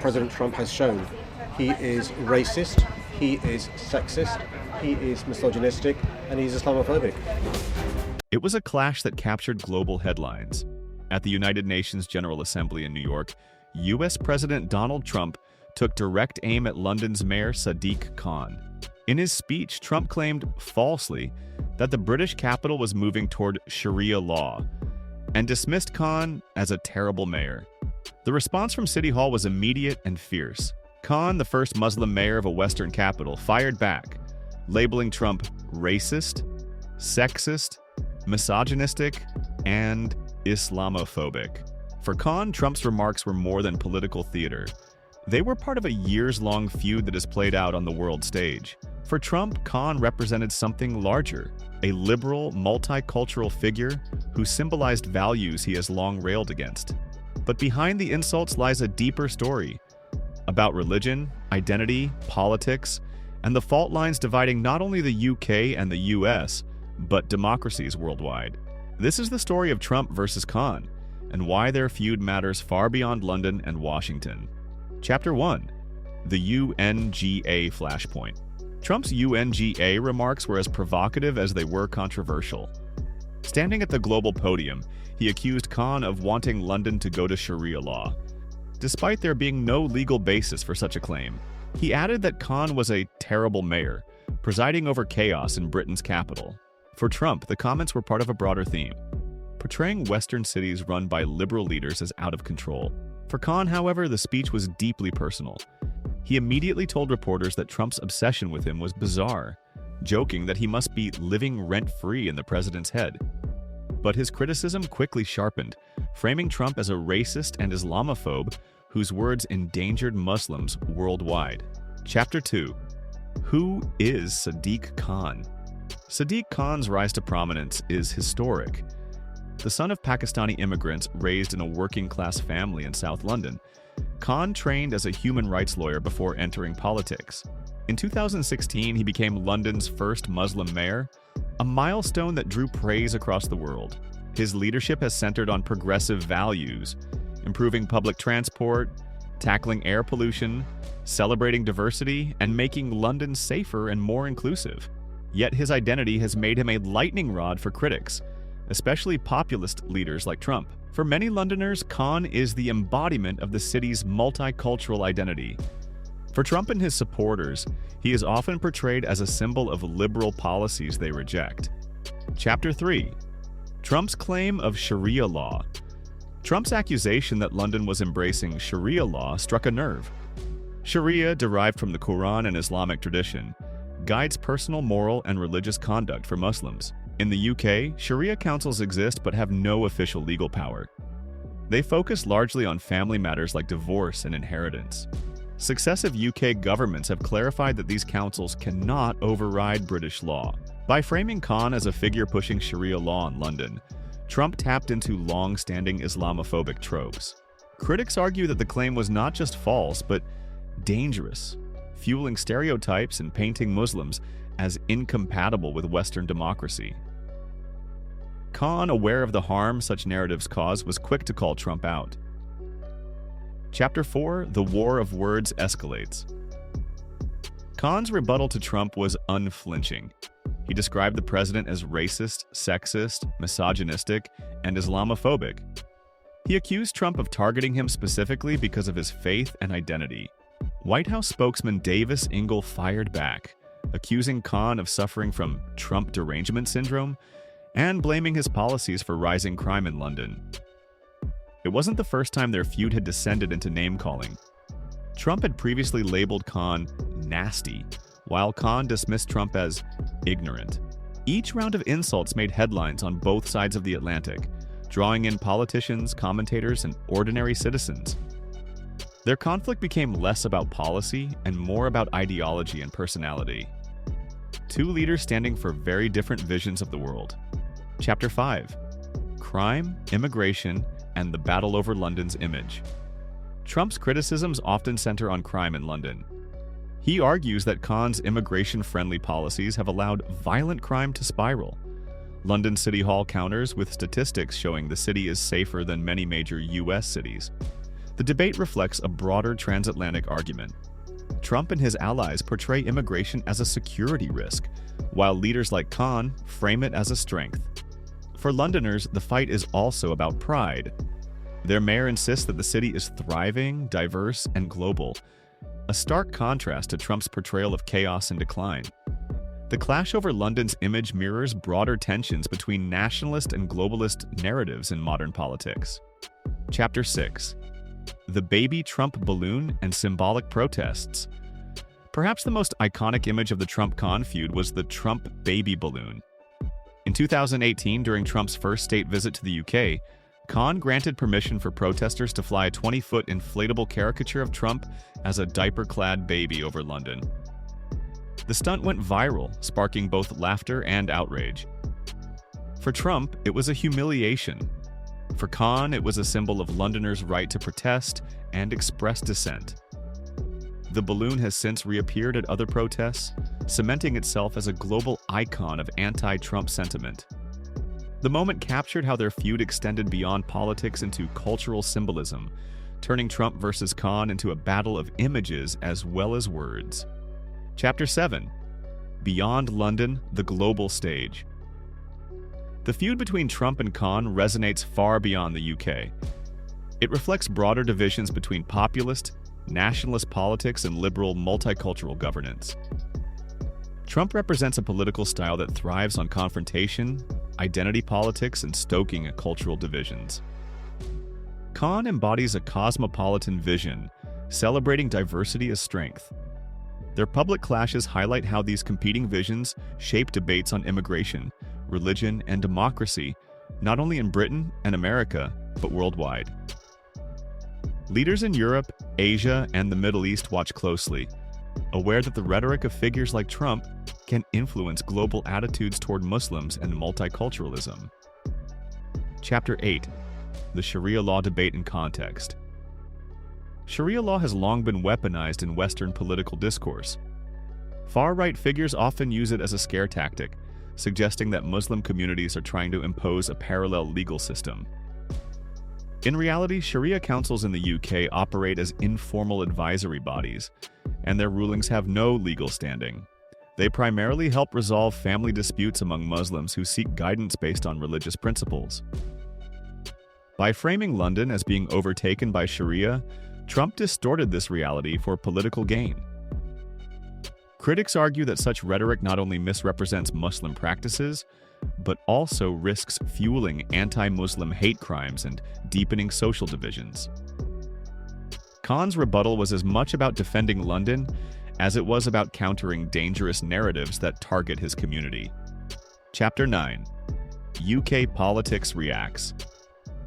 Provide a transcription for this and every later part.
President Trump has shown he is racist, he is sexist, he is misogynistic, and he's Islamophobic. It was a clash that captured global headlines. At the United Nations General Assembly in New York, U.S. President Donald Trump took direct aim at London's Mayor Sadiq Khan. In his speech, Trump claimed, falsely, that the British capital was moving toward Sharia law, and dismissed Khan as a terrible mayor. The response from City Hall was immediate and fierce. Khan, the first Muslim mayor of a Western capital, fired back, labeling Trump racist, sexist, misogynistic, and Islamophobic. For Khan, Trump's remarks were more than political theater. They were part of a years-long feud that has played out on the world stage. For Trump, Khan represented something larger, a liberal, multicultural figure who symbolized values he has long railed against. But behind the insults lies a deeper story about religion, identity, politics, and the fault lines dividing not only the UK and the US, but democracies worldwide. This is the story of Trump versus Khan, and why their feud matters far beyond London and Washington. Chapter 1. The UNGA Flashpoint. Trump's UNGA remarks were as provocative as they were controversial. Standing at the global podium, he accused Khan of wanting London to go to Sharia law, despite there being no legal basis for such a claim. He added that Khan was a terrible mayor, presiding over chaos in Britain's capital. For Trump, the comments were part of a broader theme, portraying Western cities run by liberal leaders as out of control. For Khan, however, the speech was deeply personal. He immediately told reporters that Trump's obsession with him was bizarre, joking that he must be living rent-free in the president's head. But his criticism quickly sharpened, framing Trump as a racist and Islamophobe whose words endangered Muslims worldwide. Chapter 2. Who is Sadiq Khan? Sadiq Khan's rise to prominence is historic. The son of Pakistani immigrants raised in a working-class family in South London, Khan trained as a human rights lawyer before entering politics. In 2016, he became London's first Muslim mayor, a milestone that drew praise across the world. His leadership has centered on progressive values, improving public transport, tackling air pollution, celebrating diversity, and making London safer and more inclusive. Yet his identity has made him a lightning rod for critics, especially populist leaders like Trump. For many Londoners, Khan is the embodiment of the city's multicultural identity. For Trump and his supporters, he is often portrayed as a symbol of liberal policies they reject. Chapter 3. Trump's claim of Sharia law. Trump's accusation that London was embracing Sharia law struck a nerve. Sharia, derived from the Quran and Islamic tradition, guides personal moral and religious conduct for Muslims. In the UK, Sharia councils exist but have no official legal power. They focus largely on family matters like divorce and inheritance. Successive UK governments have clarified that these councils cannot override British law. By framing Khan as a figure pushing Sharia law in London, Trump tapped into long-standing Islamophobic tropes. Critics argue that the claim was not just false, but dangerous, fueling stereotypes and painting Muslims as incompatible with Western democracy. Khan, aware of the harm such narratives cause, was quick to call Trump out. Chapter 4. The War of Words Escalates. Khan's rebuttal to Trump was unflinching. He described the president as racist, sexist, misogynistic, and Islamophobic. He accused Trump of targeting him specifically because of his faith and identity. White House spokesman Davis Ingle fired back, accusing Khan of suffering from Trump derangement syndrome and blaming his policies for rising crime in London. It wasn't the first time their feud had descended into name-calling. Trump had previously labeled Khan nasty, while Khan dismissed Trump as ignorant. Each round of insults made headlines on both sides of the Atlantic, drawing in politicians, commentators, and ordinary citizens. Their conflict became less about policy and more about ideology and personality. Two leaders standing for very different visions of the world. Chapter 5. Crime, Immigration, and the Battle over London's Image. Trump's criticisms often center on crime in London. He argues that Khan's immigration-friendly policies have allowed violent crime to spiral. London City Hall counters with statistics showing the city is safer than many major U.S. cities. The debate reflects a broader transatlantic argument. Trump and his allies portray immigration as a security risk, while leaders like Khan frame it as a strength. For Londoners, the fight is also about pride. Their mayor insists that the city is thriving, diverse, and global, a stark contrast to Trump's portrayal of chaos and decline. The clash over London's image mirrors broader tensions between nationalist and globalist narratives in modern politics. Chapter 6. The Baby Trump Balloon and Symbolic Protests. Perhaps the most iconic image of the Trump-Khan feud was the Trump baby balloon. In 2018, during Trump's first state visit to the UK, Khan granted permission for protesters to fly a 20-foot inflatable caricature of Trump as a diaper-clad baby over London. The stunt went viral, sparking both laughter and outrage. For Trump, it was a humiliation. For Khan, it was a symbol of Londoners' right to protest and express dissent. The balloon has since reappeared at other protests, cementing itself as a global icon of anti-Trump sentiment. The moment captured how their feud extended beyond politics into cultural symbolism, turning Trump versus Khan into a battle of images as well as words. Chapter 7. Beyond London, the Global Stage. The feud between Trump and Khan resonates far beyond the UK. It reflects broader divisions between populist, nationalist politics and liberal multicultural governance. Trump represents a political style that thrives on confrontation, identity politics, and stoking cultural divisions. Khan embodies a cosmopolitan vision, celebrating diversity as strength. Their public clashes highlight how these competing visions shape debates on immigration, religion, and democracy, not only in Britain and America, but worldwide. Leaders in Europe, Asia, and the Middle East watch closely, aware that the rhetoric of figures like Trump can influence global attitudes toward Muslims and multiculturalism. Chapter 8. The Sharia law debate and context. Sharia law has long been weaponized in Western political discourse. Far-right figures often use it as a scare tactic, suggesting that Muslim communities are trying to impose a parallel legal system. In reality, Sharia councils in the UK operate as informal advisory bodies, and their rulings have no legal standing. They primarily help resolve family disputes among Muslims who seek guidance based on religious principles. By framing London as being overtaken by Sharia, Trump distorted this reality for political gain. Critics argue that such rhetoric not only misrepresents Muslim practices, but also risks fueling anti-Muslim hate crimes and deepening social divisions. Khan's rebuttal was as much about defending London as it was about countering dangerous narratives that target his community. Chapter 9. UK Politics Reacts.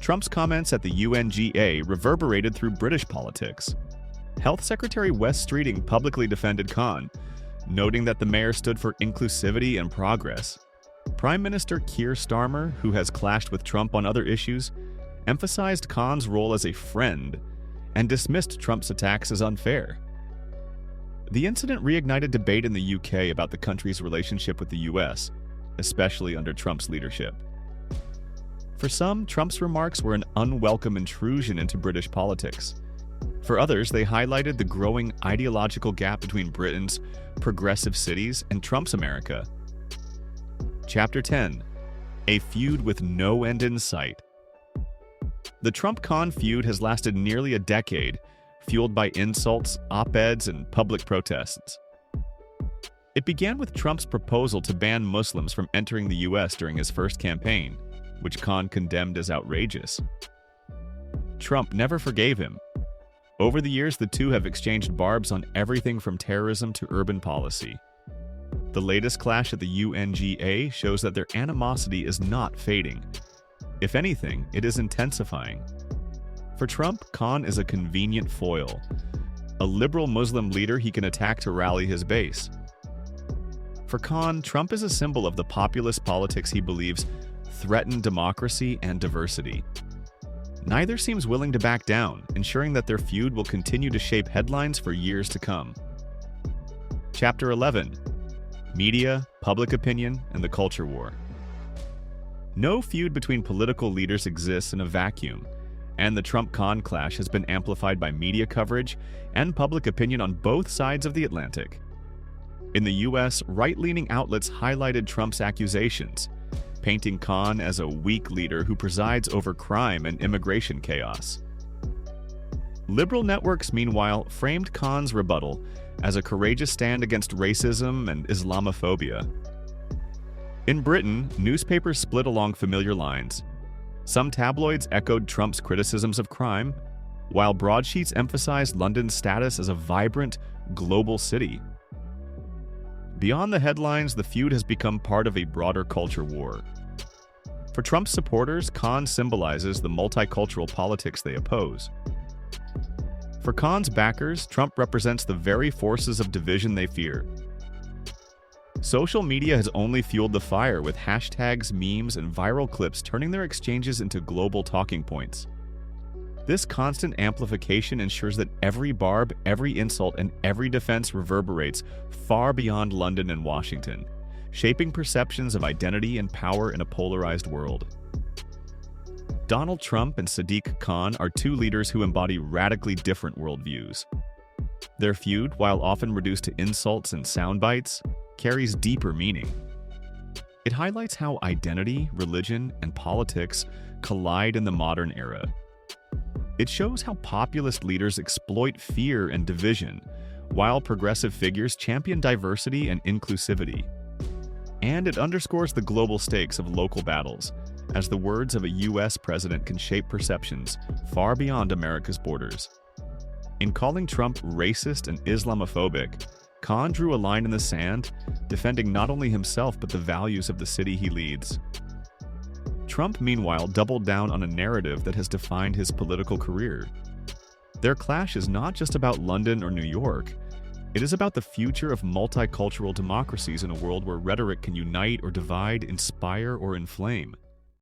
Trump's comments at the UNGA reverberated through British politics. Health Secretary Wes Streeting publicly defended Khan, noting that the mayor stood for inclusivity and progress. Prime Minister Keir Starmer, who has clashed with Trump on other issues, emphasized Khan's role as a friend and dismissed Trump's attacks as unfair. The incident reignited debate in the UK about the country's relationship with the US, especially under Trump's leadership. For some, Trump's remarks were an unwelcome intrusion into British politics. For others, they highlighted the growing ideological gap between Britain's progressive cities and Trump's America. Chapter 10. A feud with no end in sight. The Trump-Khan feud has lasted nearly a decade, fueled by insults, op-eds, and public protests. It began with Trump's proposal to ban Muslims from entering the US during his first campaign, which Khan condemned as outrageous. Trump never forgave him. Over the years, the two have exchanged barbs on everything from terrorism to urban policy. The latest clash at the UNGA shows that their animosity is not fading. If anything, it is intensifying. For Trump, Khan is a convenient foil, a liberal Muslim leader he can attack to rally his base. For Khan, Trump is a symbol of the populist politics he believes threaten democracy and diversity. Neither seems willing to back down, ensuring that their feud will continue to shape headlines for years to come. Chapter 11. Media, Public Opinion, and the Culture War. No feud between political leaders exists in a vacuum, And the Trump-Khan clash has been amplified by media coverage and public opinion on both sides of the Atlantic. In the US, right-leaning outlets highlighted Trump's accusations, painting Khan as a weak leader who presides over crime and immigration chaos. Liberal networks, meanwhile, framed Khan's rebuttal as a courageous stand against racism and Islamophobia. In Britain, newspapers split along familiar lines. Some tabloids echoed Trump's criticisms of crime, while broadsheets emphasized London's status as a vibrant, global city. Beyond the headlines, the feud has become part of a broader culture war. For Trump's supporters, Khan symbolizes the multicultural politics they oppose. For Khan's backers, Trump represents the very forces of division they fear. Social media has only fueled the fire, with hashtags, memes, and viral clips turning their exchanges into global talking points. This constant amplification ensures that every barb, every insult, and every defense reverberates far beyond London and Washington, shaping perceptions of identity and power in a polarized world. Donald Trump and Sadiq Khan are two leaders who embody radically different worldviews. Their feud, while often reduced to insults and sound bites, carries deeper meaning. It highlights how identity, religion, and politics collide in the modern era. It shows how populist leaders exploit fear and division, while progressive figures champion diversity and inclusivity. And it underscores the global stakes of local battles, as the words of a US president can shape perceptions far beyond America's borders. In calling Trump racist and Islamophobic, Khan drew a line in the sand, defending not only himself but the values of the city he leads. Trump, meanwhile, doubled down on a narrative that has defined his political career. Their clash is not just about London or New York. It is about the future of multicultural democracies in a world where rhetoric can unite or divide, inspire or inflame.